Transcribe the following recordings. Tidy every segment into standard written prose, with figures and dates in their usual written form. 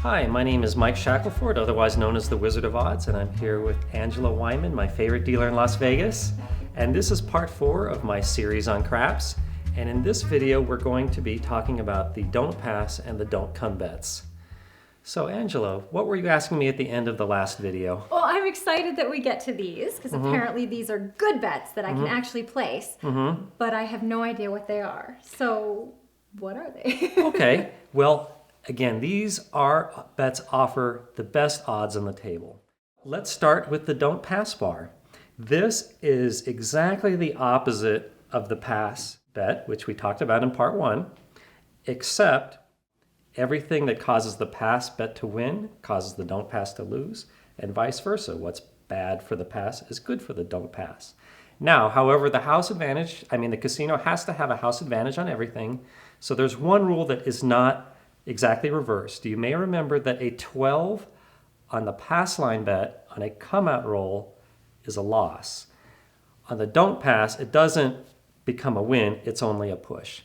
Hi, my name is Mike Shackelford, otherwise known as the Wizard of Odds, and I'm here with Angela Wyman, my favorite dealer in Las Vegas. And this is part 4 of my series on craps. And in this video, we're going to be talking about the don't pass and the don't come bets. So Angela, what were you asking me at the end of the last video? Well, I'm excited that we get to these because apparently these are good bets that I can actually place, but I have no idea what they are. So what are they? Okay, well, again, these are bets offer the best odds on the table. Let's start with the don't pass bar. This is exactly the opposite of the pass bet, which we talked about in part 1, except everything that causes the pass bet to win causes the don't pass to lose, and vice versa. What's bad for the pass is good for the don't pass. Now, however, the casino has to have a house advantage on everything. So there's one rule that is not exactly reversed. You may remember that a 12 on the pass line bet on a come out roll is a loss. On the don't pass, it doesn't become a win, it's only a push.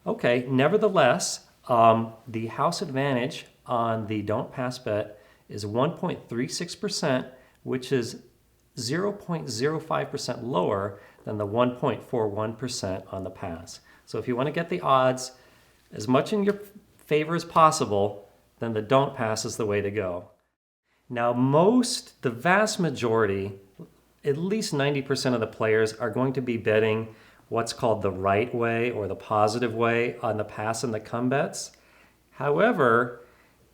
Okay, nevertheless, the house advantage on the don't pass bet is 1.36%, which is 0.05% lower than the 1.41% on the pass. So if you want to get the odds as much in your favor as possible, then the don't pass is the way to go. Now the vast majority, at least 90% of the players are going to be betting what's called the right way or the positive way on the pass and the come bets. However,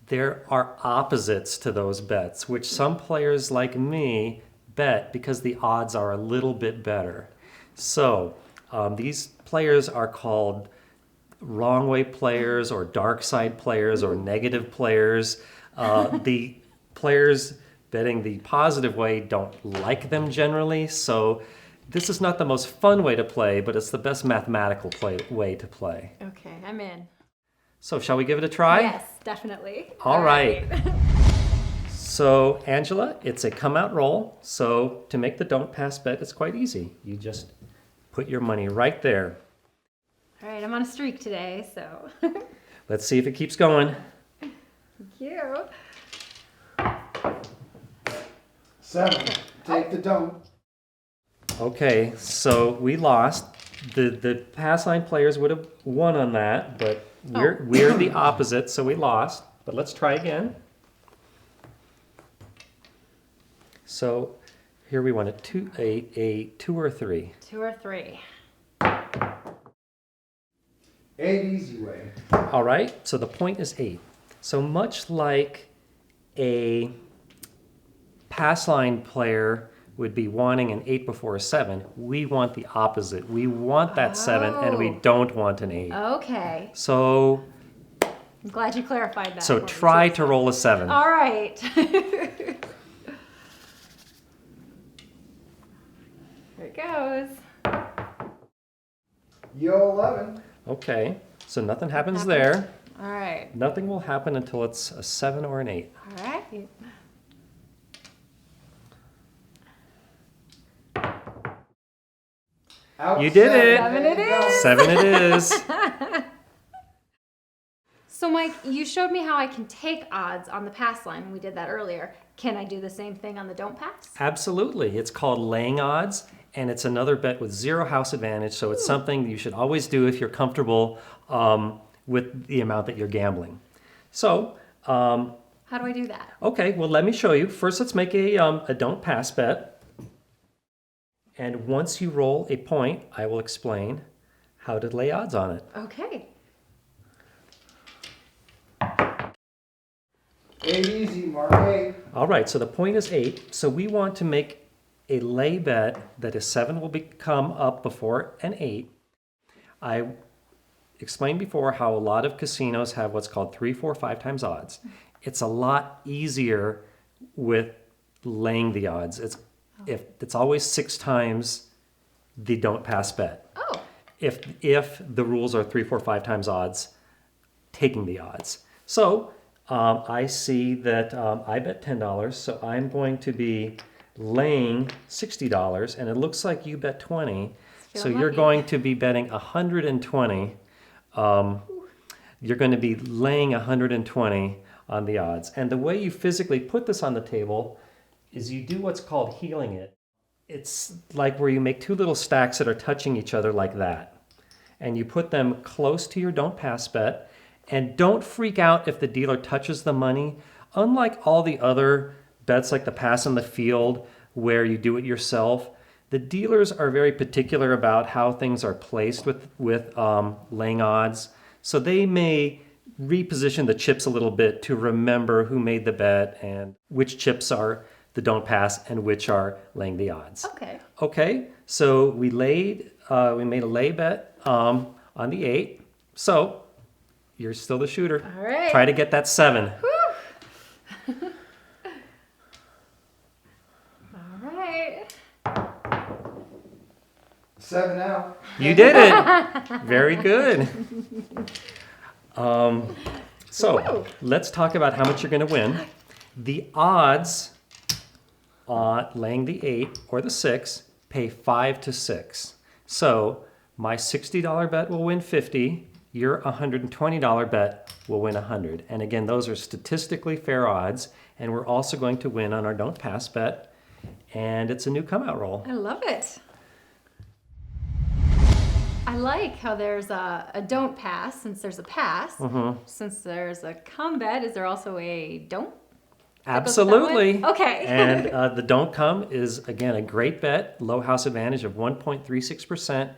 there are opposites to those bets, which some players like me bet because the odds are a little bit better. So these players are called wrong way players or dark side players or negative players. The players betting the positive way don't like them generally, so this is not the most fun way to play, but it's the best mathematical way to play. Okay, I'm in. So shall we give it a try? Yes, definitely. All right. So Angela, it's a come out roll. So to make the don't pass bet, it's quite easy. You just put your money right there. All right, I'm on a streak today, so. Let's see if it keeps going. Thank you. 7. Take the don't. Okay, so we lost. The pass line players would have won on that, but we're the opposite, so we lost. But let's try again. So here we want a 2 or 3. 2 or 3. 8 easy way. All right, so the point is 8. So much like a pass line player would be wanting an 8 before a 7, we want the opposite. We want that 7 and we don't want an 8. Okay. So I'm glad you clarified that. So for me, try too. to roll a 7. All right. Here it goes. Yo 11. Okay, so nothing happens there. All right. Nothing will happen until it's a 7 or an 8. All right. Out You did 7. it. 7 it is. 7 it is. So Mike, you showed me how I can take odds on the pass line. We did that earlier. Can I do the same thing on the don't pass? Absolutely. It's called laying odds, and it's another bet with 0 house advantage, so it's something you should always do if you're comfortable with the amount that you're gambling. So, How do I do that? okay, well, let me show you. First, let's make a don't pass bet. And once you roll a point, I will explain how to lay odds on it. Okay. 8 easy, mark 8. All right, so the point is 8. So we want to make a lay bet that a 7 will come up before an 8. I explained before how a lot of casinos have what's called 3, 4, 5 times odds. It's a lot easier with laying the odds. It's always 6 times the don't pass bet. Oh. If the rules are 3, 4, 5 times odds, taking the odds. So I see that I bet $10, so I'm going to be laying $60, and it looks like you bet 20. So you're lucky. going to be betting 120. You're going to be laying 120 on the odds. And the way you physically put this on the table is you do what's called heeling it. It's like where you make two little stacks that are touching each other like that. And you put them close to your don't pass bet. And don't freak out if the dealer touches the money. Unlike all the other bets like the pass on the field where you do it yourself, the dealers are very particular about how things are placed with laying odds. So they may reposition the chips a little bit to remember who made the bet and which chips are the don't pass and which are laying the odds. Okay. Okay, so we made a lay bet on the 8. So you're still the shooter. All right. Try to get that 7. All right. 7 out. You did it. Very good. So Woo. let's talk about how much you're going to win. The odds on laying the 8 or the 6 pay 5 to 6. So my $60 bet will win 50. Your $120 bet will win 100. And again, those are statistically fair odds. And we're also going to win on our don't pass bet. And it's a new come out roll. I love it. I like how there's a don't pass since there's a pass. Since there's a come bet, is there also a don't? Absolutely. Okay. And the don't come is, again, a great bet, low house advantage of 1.36%.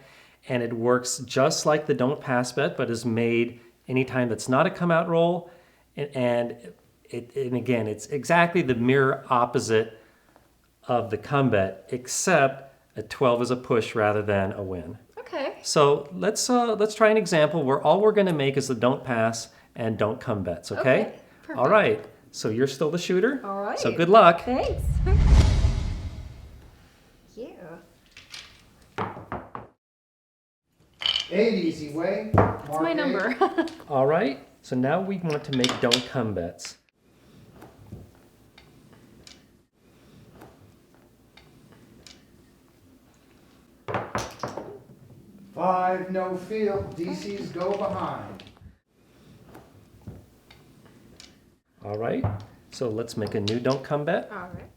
And it works just like the don't pass bet, but is made anytime that's not a come out roll. And again, it's exactly the mirror opposite of the come bet, except a 12 is a push rather than a win. Okay. So let's try an example where all we're going to make is the don't pass and don't come bets, okay? Okay, perfect. All right. So you're still the shooter. All right. So good luck. Thanks. Yeah. 8 easy way. That's my Mark number. 8. All right. So now we want to make don't come bets. Five no field. DCs go behind. All right. So let's make a new don't come bet. All right.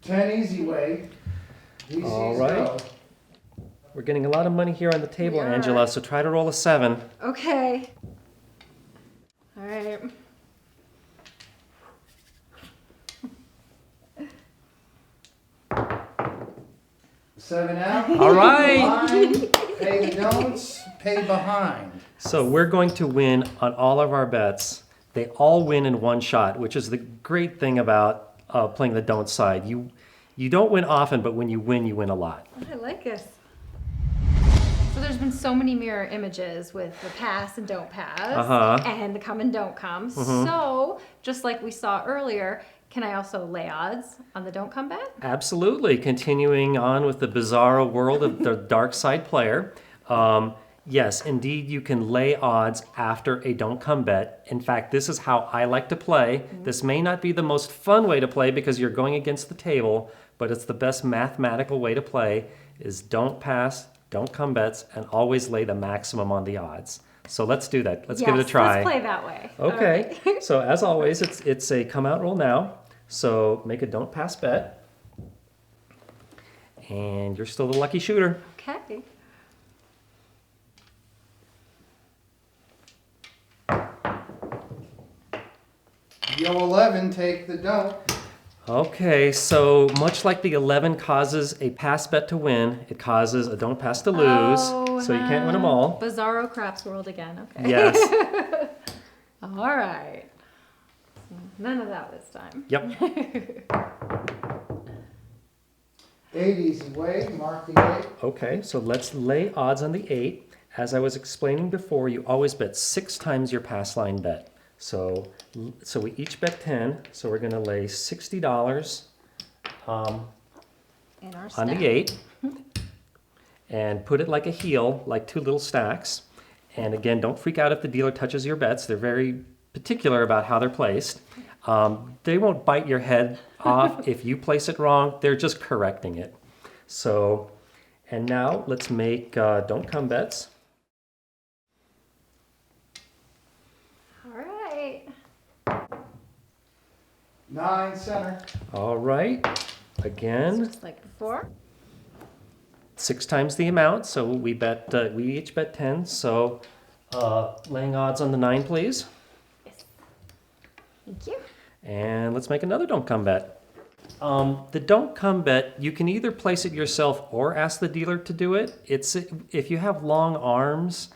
Ten easy way. DCs All right. go. We're getting a lot of money here on the table, We are. Angela, so try to roll a 7. Okay. All right. Seven out. All right. Behind. Pay the don'ts. Pay behind. So we're going to win on all of our bets. They all win in one shot, which is the great thing about playing the don't side. You don't win often, but when you win a lot. I like this. So there's been so many mirror images with the pass and don't pass and the come and don't come. So just like we saw earlier, can I also lay odds on the don't come bet? Absolutely. Continuing on with the bizarro world of the dark side player. Yes, indeed, you can lay odds after a don't come bet. In fact, this is how I like to play. This may not be the most fun way to play because you're going against the table, but it's the best mathematical way to play is don't pass, don't come bets, and always lay the maximum on the odds. So let's do that. Let's give it a try. Let's play that way. Okay. All right. So as always, it's a come out roll now. So make a don't pass bet. And you're still the lucky shooter. Okay. Yo 11. Take the don't. Okay, so much like the 11 causes a pass bet to win, it causes a don't pass to lose. So you can't win them all. Bizarro craps world again. Okay. Yes. All right. None of that this time. Yep. 8 easy way. Mark the 8. Okay, so let's lay odds on the 8. As I was explaining before, you always bet 6 times your pass line bet. So we each bet 10. So we're going to lay $60 In our on stack. the 8 and put it like a heel, like 2 little stacks. And again, don't freak out if the dealer touches your bets. They're very particular about how they're placed. They won't bite your head off if you place it wrong. They're just correcting it. So, and now let's make don't come bets. All right. 9 center. All right. Again, Just like before. 6 times the amount. So we each bet 10. So laying odds on the 9, please. Yes. Thank you. And let's make another don't come bet. The don't come bet, you can either place it yourself or ask the dealer to do it. If you have long arms,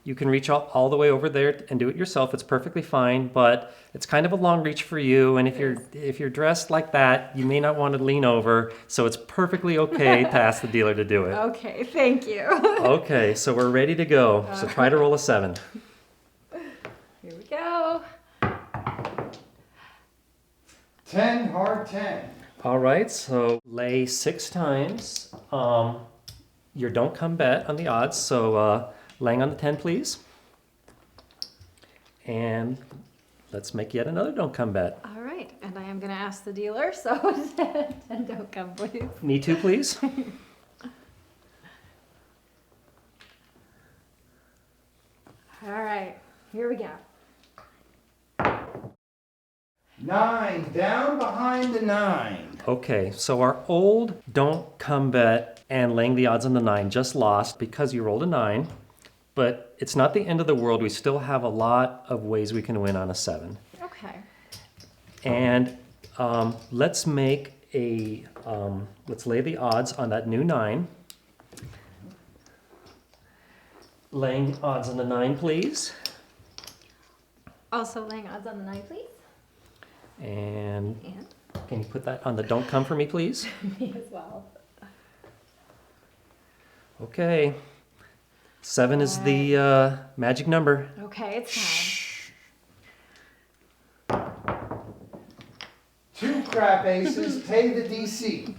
you can reach all the way over there and do it yourself. It's perfectly fine, but it's kind of a long reach for you. And if you're dressed like that, you may not want to lean over. So it's perfectly okay to ask the dealer to do it. Okay, thank you. Okay, so we're ready to go. So try to roll a 7. Here we go. 10, hard 10. All right, so lay 6 times your don't come bet on the odds. So laying on the 10, please. And let's make yet another don't come bet. All right, and I am going to ask the dealer, so 10 don't come, please. Me too, please. All right, here we go. 9, down behind the 9. Okay, so our old don't come bet and laying the odds on the 9 just lost because you rolled a 9. But it's not the end of the world. We still have a lot of ways we can win on a 7. Okay. And let's lay the odds on that new 9. Laying odds on the 9, please. Also laying odds on the 9, please. And And can you put that on the don't come for me, please? me as well. Okay. 7 is the magic number. Okay, it's time. 2 crap aces, pay the DC.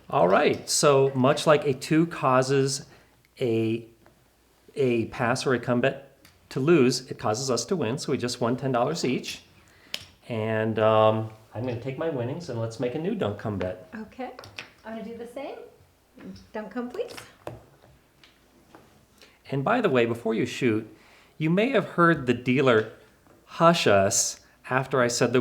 All right. So much like a 2 causes a pass or a come bet to lose, it causes us to win. So we just won $10 each. And I'm going to take my winnings and let's make a new don't come bet. Okay, I'm going to do the same. Don't come, please. And by the way, before you shoot, you may have heard the dealer hush us after I said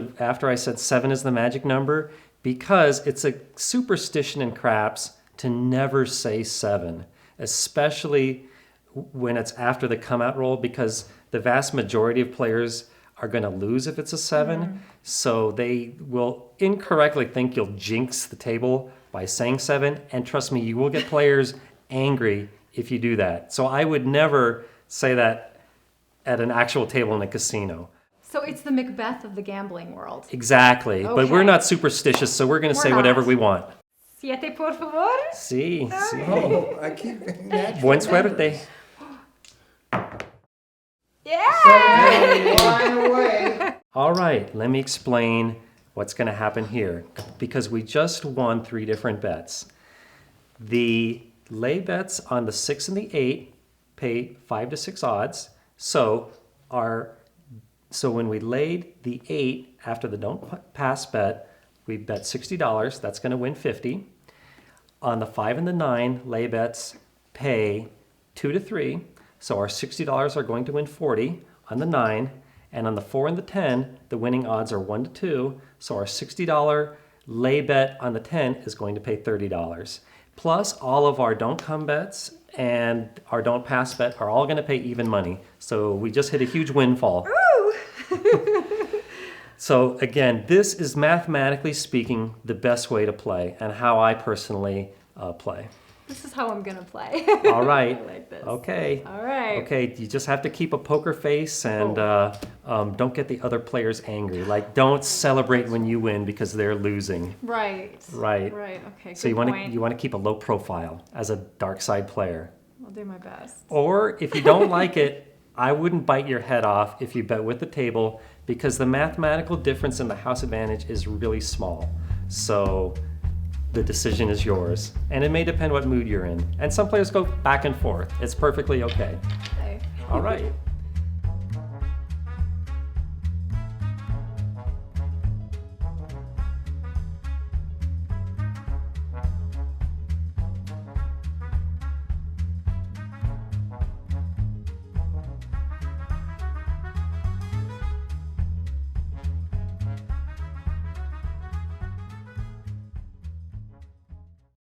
7 is the magic number, because it's a superstition in craps to never say 7, especially when it's after the come out roll, because the vast majority of players are going to lose if it's a 7. So they will incorrectly think you'll jinx the table by saying 7. And trust me, you will get players angry if you do that. So I would never say that at an actual table in a casino. So it's the Macbeth of the gambling world. Exactly. But we're Okay. not superstitious, so we're going to We're say whatever not. we want. Siete, por favor. Sí, sí. Oh, I keep natural Buen suerte. Yeah! Flying away. All right, let me explain what's going to happen here, because we just won 3 different bets. The lay bets on the 6 and the 8 pay 5 to 6 odds. So when we laid the 8 after the don't pass bet, we bet $60. That's going to win 50. On the 5 and the 9, lay bets pay 2 to 3. So our $60 are going to win 40 on the 9. And on the 4 and the 10, the winning odds are 1 to 2. So our $60 lay bet on the 10 is going to pay $30. Plus all of our don't come bets and our don't pass bet are all going to pay even money. So we just hit a huge windfall. So again, this is mathematically speaking the best way to play and how I personally play. This is how I'm going to play. All right. I like this. Okay. All right. Okay, you just have to keep a poker face and don't get the other players angry. Like, don't celebrate when you win because they're losing. Right. Right. Right. Okay. So good point. you want to keep a low profile as a dark side player. I'll do my best. Or if you don't like it, I wouldn't bite your head off if you bet with the table, because the mathematical difference in the house advantage is really small. So the decision is yours. And it may depend what mood you're in. And some players go back and forth. It's perfectly okay. Okay. All right.